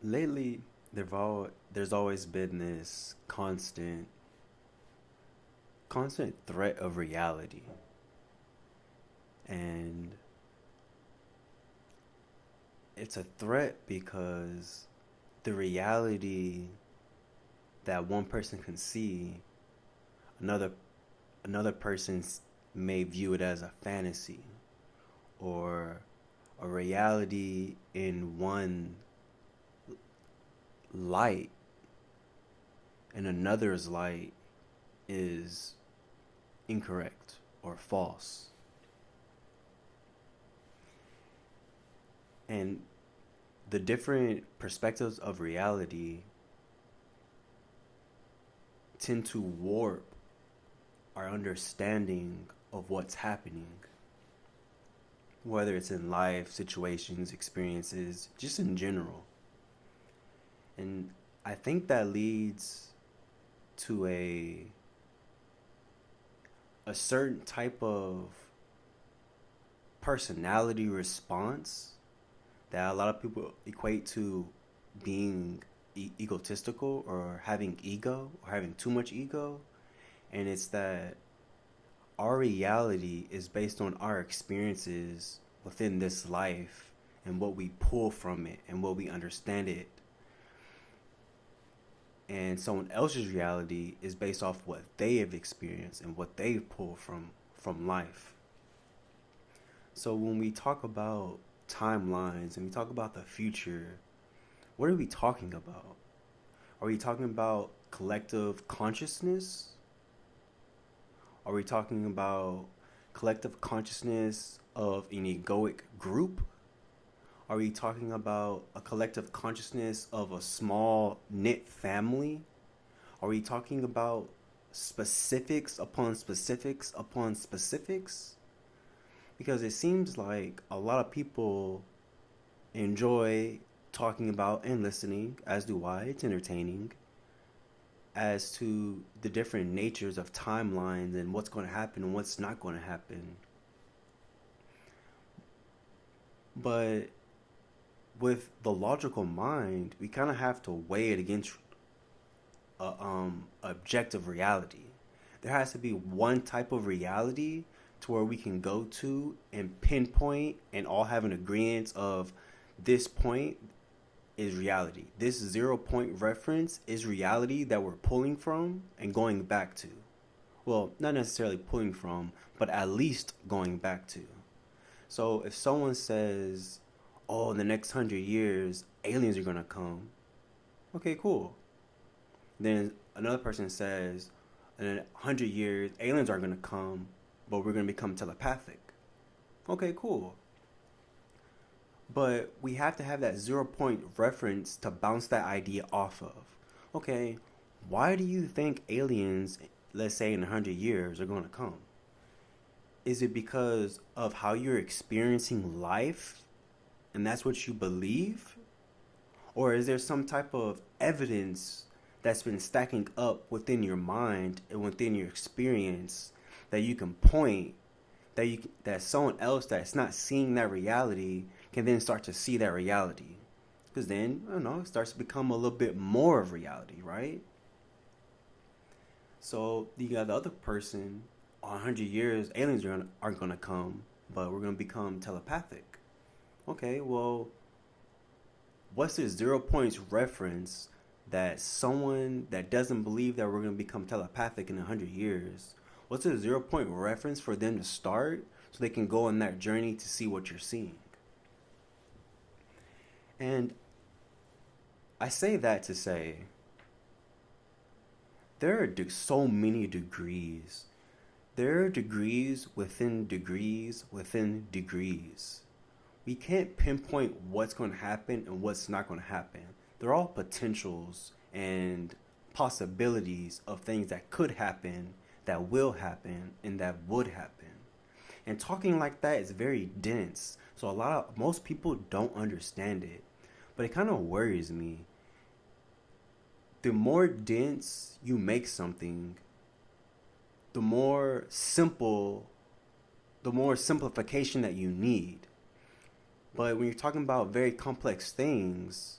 Lately, there's always been this constant threat of reality, and it's a threat because the reality that one person can see, another another person may view it as a fantasy or a reality in one light, and another's light is incorrect or false. And the different perspectives of reality tend to warp our understanding of what's happening, whether it's in life, situations, experiences, just in general. And I think that leads to a certain type of personality response that a lot of people equate to being egotistical or having ego or having too much ego. And it's that our reality is based on our experiences within this life and what we pull from it and what we understand it. And someone else's reality is based off what they have experienced and what they've pulled from life. So when we talk about timelines and we talk about the future, what are we talking about? Are we talking about collective consciousness? Are we talking about collective consciousness of an egoic group? Are we talking about a collective consciousness of a small knit family? Are we talking about specifics upon specifics upon specifics? Because it seems like a lot of people enjoy talking about and listening, as do I, it's entertaining, as to the different natures of timelines and what's going to happen and what's not going to happen. But with the logical mind, we kind of have to weigh it against objective reality. There has to be one type of reality to where we can go to and pinpoint and all have an agreement of this point is reality. This 0 point reference is reality that we're pulling from and going back to. Well, not necessarily pulling from, but at least going back to. So if someone says, oh, in the next 100 years, aliens are going to come, okay, cool. Then another person says, in 100 years, aliens are going to come, but we're going to become telepathic. Okay, cool. But we have to have that 0 point reference to bounce that idea off of. Okay, why do you think aliens, let's say in 100 years, are going to come? Is it because of how you're experiencing life and that's what you believe? Or is there some type of evidence that's been stacking up within your mind and within your experience that you can point that someone else that's not seeing that reality can then start to see that reality? Because then, I don't know, it starts to become a little bit more of reality, right? So you got the other person, 100 years, aliens aren't going to come, but we're going to become telepathic. Okay, well, what's this 0 points reference that someone that doesn't believe that we're going to become telepathic in 100 years, what's a 0 point reference for them to start so they can go on that journey to see what you're seeing? And I say that to say there are so many degrees. There are degrees within degrees within degrees. We can't pinpoint what's going to happen and what's not going to happen. They're all potentials and possibilities of things that could happen, that will happen, and that would happen. And talking like that is very dense. So most people don't understand it. But it kind of worries me. The more dense you make something, the more simplification that you need. But when you're talking about very complex things,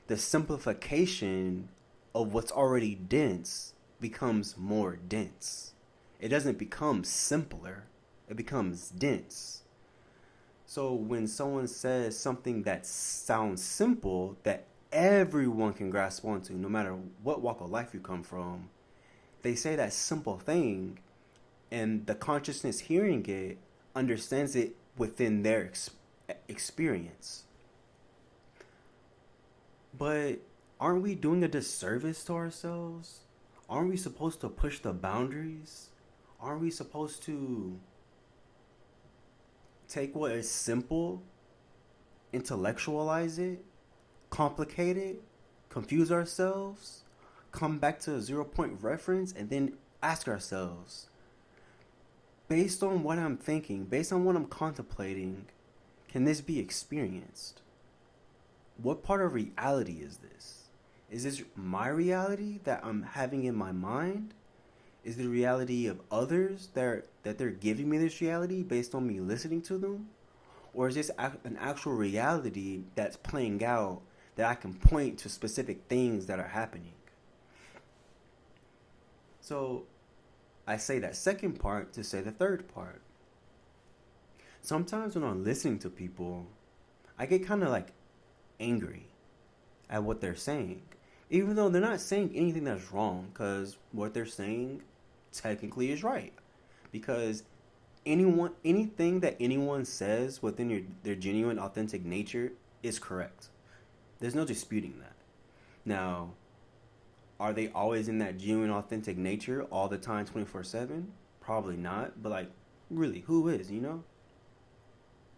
the simplification of what's already dense becomes more dense. It doesn't become simpler, it becomes dense. So when someone says something that sounds simple, that everyone can grasp onto, no matter what walk of life you come from, they say that simple thing, and the consciousness hearing it understands it within their experience. But aren't we doing a disservice to ourselves? Aren't we supposed to push the boundaries? Aren't we supposed to take what is simple, intellectualize it, complicate it, confuse ourselves, come back to a 0 point reference, and then ask ourselves, based on what I'm thinking, based on what I'm contemplating, can this be experienced? What part of reality is this? Is this my reality that I'm having in my mind? Is the reality of others that they're giving me this reality based on me listening to them? Or is this an actual reality that's playing out that I can point to specific things that are happening? So I say that second part to say the third part. Sometimes when I'm listening to people, I get kind of like angry at what they're saying. Even though they're not saying anything that's wrong, because what they're saying technically is right. Because anything that anyone says within their genuine, authentic nature is correct. There's no disputing that. Now, are they always in that genuine, authentic nature all the time, 24/7? Probably not. But like, really, who is?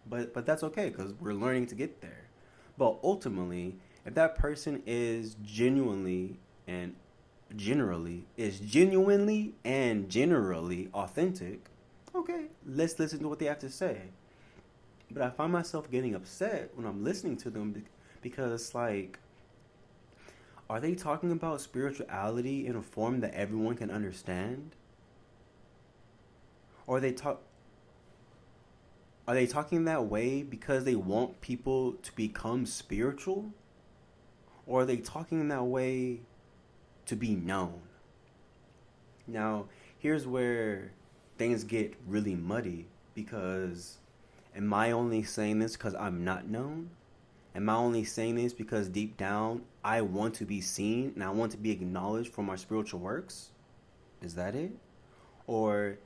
But that's okay because we're learning to get there. But ultimately, if that person is genuinely and generally authentic, okay, let's listen to what they have to say. But I find myself getting upset when I'm listening to them because it's like, are they talking about spirituality in a form that everyone can understand? Or are they talking that way because they want people to become spiritual? Or are they talking that way to be known? Now, here's where things get really muddy because am I only saying this because I'm not known? Am I only saying this because deep down I want to be seen and I want to be acknowledged for my spiritual works? Is that it? Or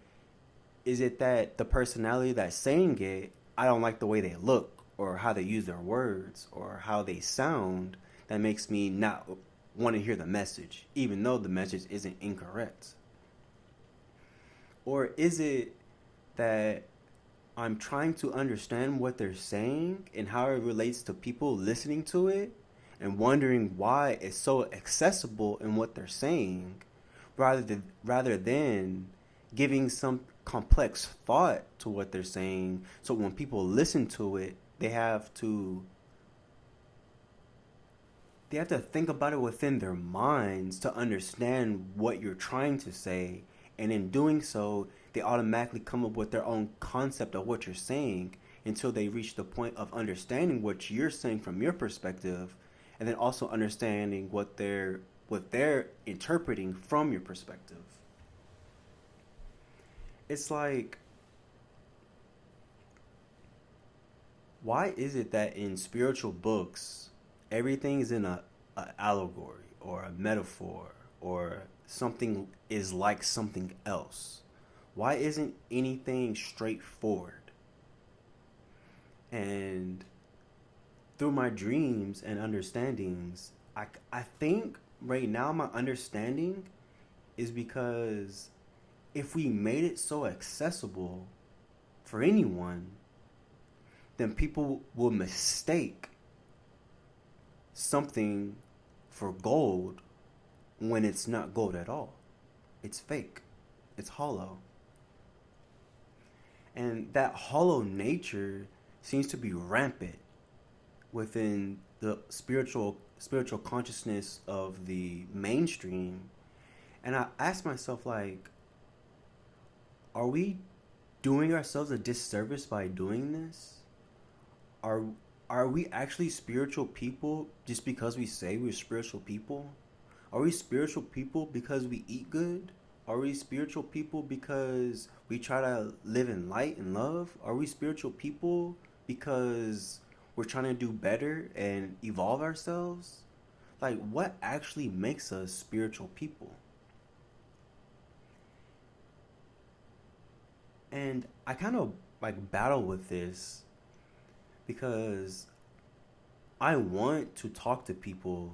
is it that the personality that's saying it, I don't like the way they look or how they use their words or how they sound that makes me not want to hear the message, even though the message isn't incorrect? Or is it that I'm trying to understand what they're saying and how it relates to people listening to it and wondering why it's so accessible in what they're saying rather than giving some complex thought to what they're saying, so when people listen to it, they have to think about it within their minds to understand what you're trying to say, and in doing so, they automatically come up with their own concept of what you're saying until they reach the point of understanding what you're saying from your perspective, and then also understanding what they're interpreting from your perspective. It's like, why is it that in spiritual books everything is in a allegory or a metaphor or something is like something else? Why isn't anything straightforward? And through my dreams and understandings, I think right now my understanding is because if we made it so accessible for anyone, then people will mistake something for gold when it's not gold at all. It's fake. It's hollow. And that hollow nature seems to be rampant within the spiritual consciousness of the mainstream. And I ask myself, like, are we doing ourselves a disservice by doing this? Are are we actually spiritual people just because we say we're spiritual people? Are we spiritual people because we eat good? Are we spiritual people because we try to live in light and love? Are we spiritual people because we're trying to do better and evolve ourselves? Like, what actually makes us spiritual people? And I kind of like battle with this because I want to talk to people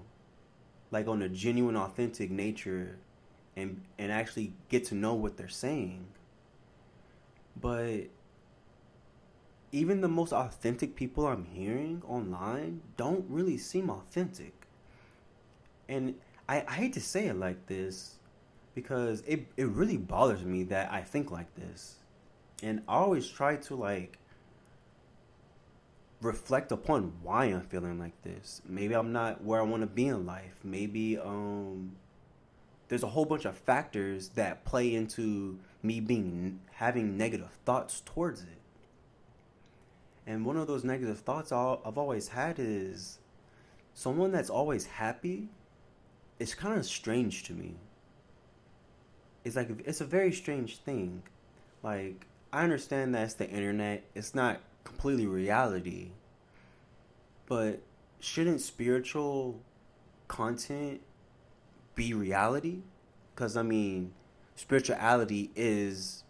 like on a genuine, authentic nature and actually get to know what they're saying. But even the most authentic people I'm hearing online don't really seem authentic. And I hate to say it like this because it really bothers me that I think like this. And I always try to like reflect upon why I'm feeling like this. Maybe I'm not where I want to be in life. Maybe there's a whole bunch of factors that play into me being having negative thoughts towards it. And one of those negative thoughts I've always had is someone that's always happy. It's kind of strange to me. It's like it's a very strange thing. Like I understand that it's the internet. It's not completely reality, but shouldn't spiritual content be reality? Because I mean, spirituality is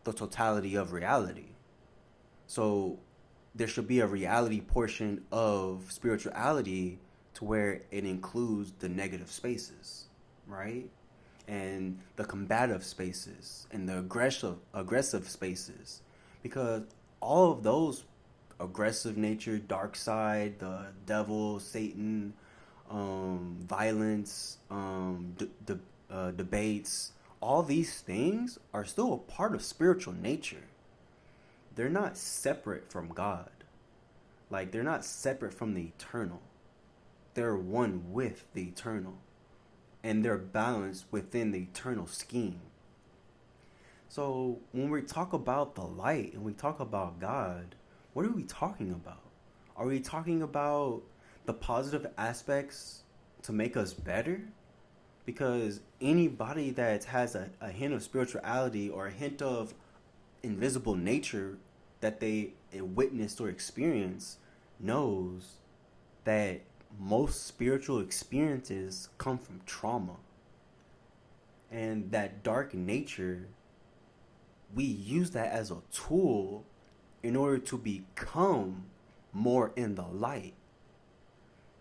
the totality of reality. So there should be a reality portion of spirituality to where it includes the negative spaces, right? And the combative spaces and the aggressive spaces, because all of those aggressive nature, dark side, the devil, Satan, violence, debates, all these things are still a part of spiritual nature. They're not separate from God. Like they're not separate from the eternal. They're one with the eternal. And they're balanced within the eternal scheme. So when we talk about the light and we talk about God, what are we talking about? Are we talking about the positive aspects to make us better? Because anybody that has a hint of spirituality or a hint of invisible nature that they witnessed or experienced knows that most spiritual experiences come from trauma. And that dark nature, we use that as a tool in order to become more in the light.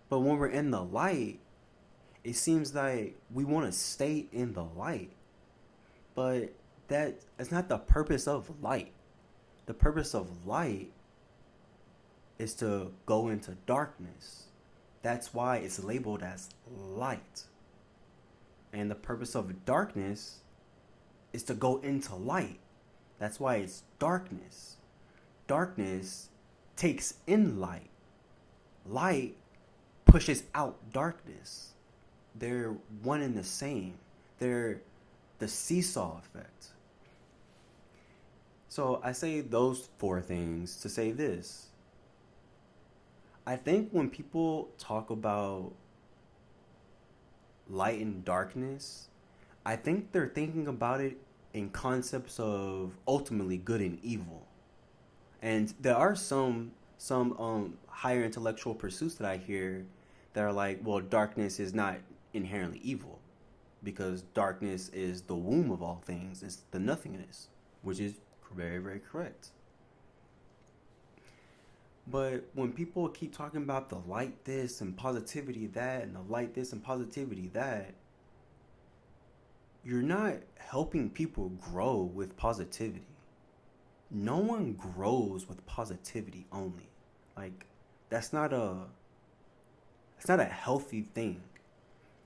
But when we're in the light, it seems like we want to stay in the light. But that's not the purpose of light. The purpose of light is to go into darkness. That's why it's labeled as light. And the purpose of darkness is to go into light. That's why it's darkness. Darkness takes in light. Light pushes out darkness. They're one and the same. They're the seesaw effect. So I say those four things to say this. I think when people talk about light and darkness, I think they're thinking about it in concepts of ultimately good and evil. And there are some higher intellectual pursuits that I hear that are like, well, darkness is not inherently evil because darkness is the womb of all things. It's the nothingness, which is very, very correct. But when people keep talking about the light this and positivity that and the light this and positivity that, you're not helping people grow with positivity. No one grows with positivity only. Like that's not a healthy thing.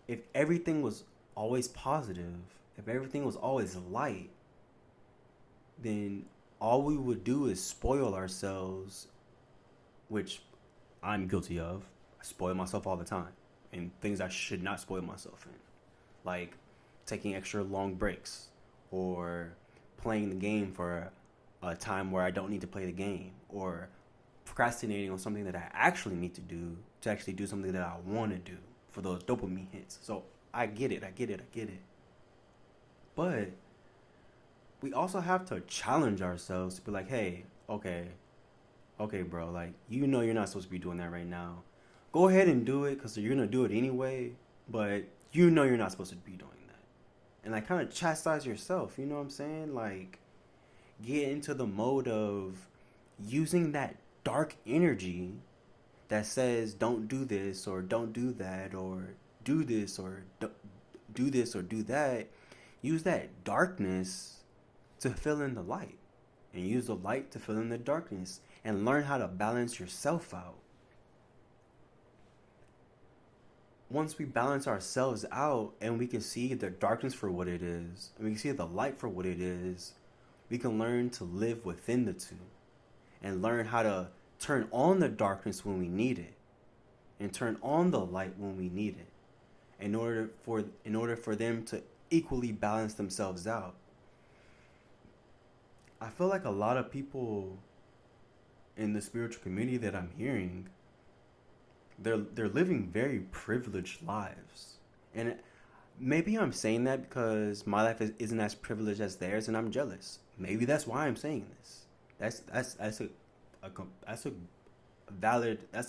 If everything was always positive, if everything was always light, then all we would do is spoil ourselves, which I'm guilty of. I spoil myself all the time in things I should not spoil myself in. Like taking extra long breaks or playing the game for a time where I don't need to play the game or procrastinating on something that I actually need to do to actually do something that I want to do for those dopamine hits. So I get it. But we also have to challenge ourselves to be like, hey, okay, bro, like, you're not supposed to be doing that right now. Go ahead and do it because you're going to do it anyway, but you're not supposed to be doing that. And like kind of chastise yourself, you know what I'm saying? Like, get into the mode of using that dark energy that says don't do this or don't do that or do this or do this or do that. Use that darkness to fill in the light, and use the light to fill in the darkness, and learn how to balance yourself out. Once we balance ourselves out and we can see the darkness for what it is, and we can see the light for what it is, we can learn to live within the two and learn how to turn on the darkness when we need it and turn on the light when we need it in order for them to equally balance themselves out. I feel like a lot of people in the spiritual community that I'm hearing, they're living very privileged lives. And maybe I'm saying that because my life isn't as privileged as theirs, and I'm jealous. Maybe that's why I'm saying this. That's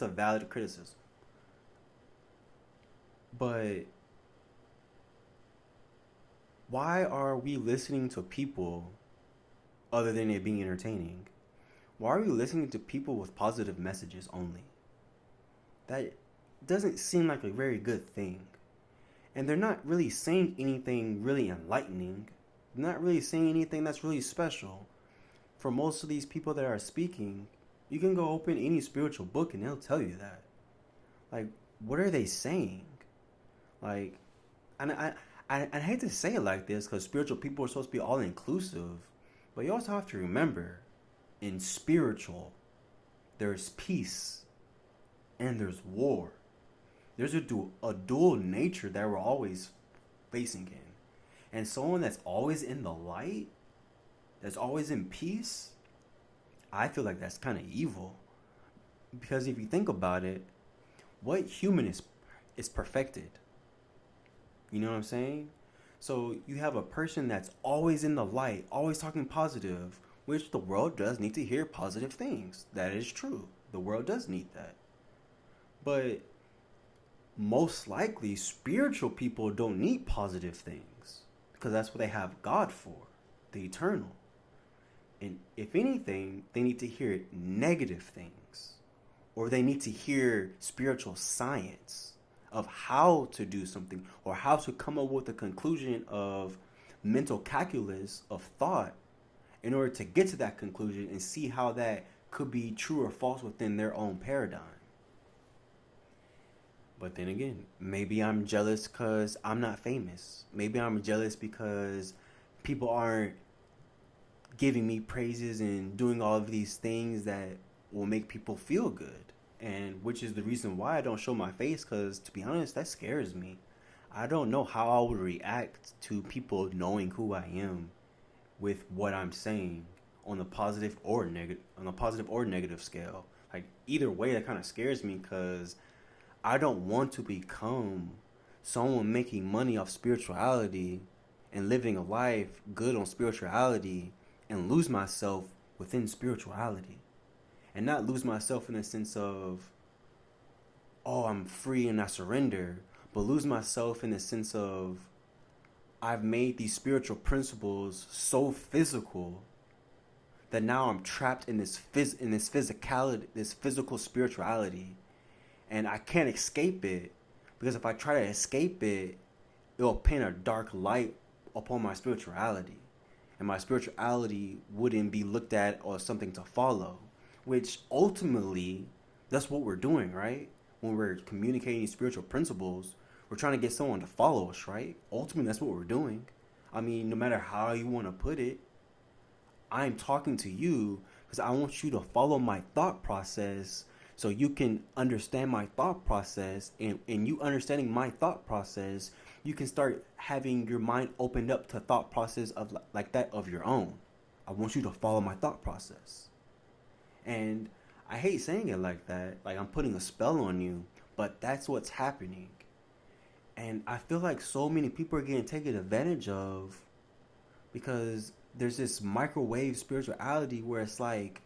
a valid criticism. But why are we listening to people other than it being entertaining? Why are we listening to people with positive messages only? That doesn't seem like a very good thing. And they're not really saying anything really enlightening. They're not really saying anything that's really special. For most of these people that are speaking, you can go open any spiritual book and they'll tell you that. Like, what are they saying? Like, and I hate to say it like this because spiritual people are supposed to be all inclusive, but you also have to remember, in spiritual, there's peace and there's war. There's a dual nature that we're always facing in. And someone that's always in the light, that's always in peace, I feel like that's kind of evil. Because if you think about it, what human is perfected? You know what I'm saying? So you have a person that's always in the light, always talking positive, which the world does need to hear positive things. That is true. The world does need that. But most likely, spiritual people don't need positive things because that's what they have God for, the eternal. And if anything, they need to hear negative things, or they need to hear spiritual science of how to do something or how to come up with a conclusion of mental calculus of thought in order to get to that conclusion and see how that could be true or false within their own paradigm. But then again, maybe I'm jealous because I'm not famous. Maybe I'm jealous because people aren't giving me praises and doing all of these things that will make people feel good. And which is the reason why I don't show my face, because to be honest, that scares me. I don't know how I would react to people knowing who I am with what I'm saying on a positive or negative scale. Like, either way, that kind of scares me because I don't want to become someone making money off spirituality and living a life good on spirituality and lose myself within spirituality. And not lose myself in the sense of, oh, I'm free and I surrender, but lose myself in the sense of, I've made these spiritual principles so physical that now I'm trapped in this physicality, this physical spirituality, and I can't escape it, because if I try to escape it, it'll paint a dark light upon my spirituality, and my spirituality wouldn't be looked at or something to follow, which ultimately, that's what we're doing, right? When we're communicating spiritual principles, we're trying to get someone to follow us, right? Ultimately, that's what we're doing. I mean, no matter how you want to put it, I'm talking to you because I want you to follow my thought process so you can understand my thought process. And you understanding my thought process, you can start having your mind opened up to thought process of like that of your own. I want you to follow my thought process. And I hate saying it like that, like I'm putting a spell on you, but that's what's happening. And I feel like so many people are getting taken advantage of because there's this microwave spirituality where it's like,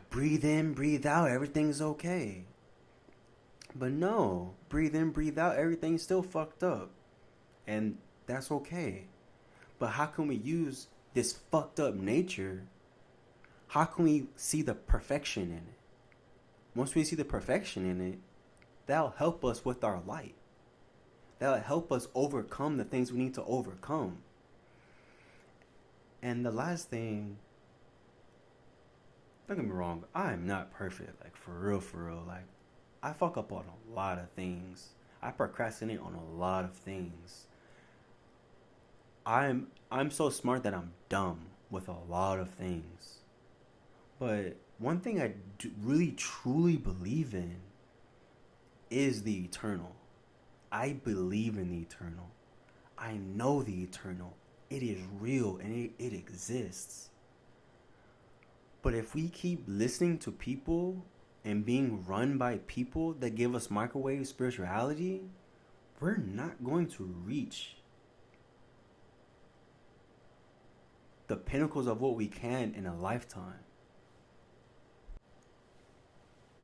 breathe in, breathe out, everything's okay. But no, breathe in, breathe out, everything's still fucked up. And that's okay. But how can we use this fucked up nature? How can we see the perfection in it? Once we see the perfection in it, that'll help us with our light. That'll help us overcome the things we need to overcome. And the last thing, don't get me wrong, I am not perfect. Like, for real, for real. Like, I fuck up on a lot of things. I procrastinate on a lot of things. I'm so smart that I'm dumb with a lot of things. But one thing I really truly believe in is the eternal. I believe in the eternal. I know the eternal. It is real and it exists. But if we keep listening to people and being run by people that give us microwave spirituality, we're not going to reach the pinnacles of what we can in a lifetime.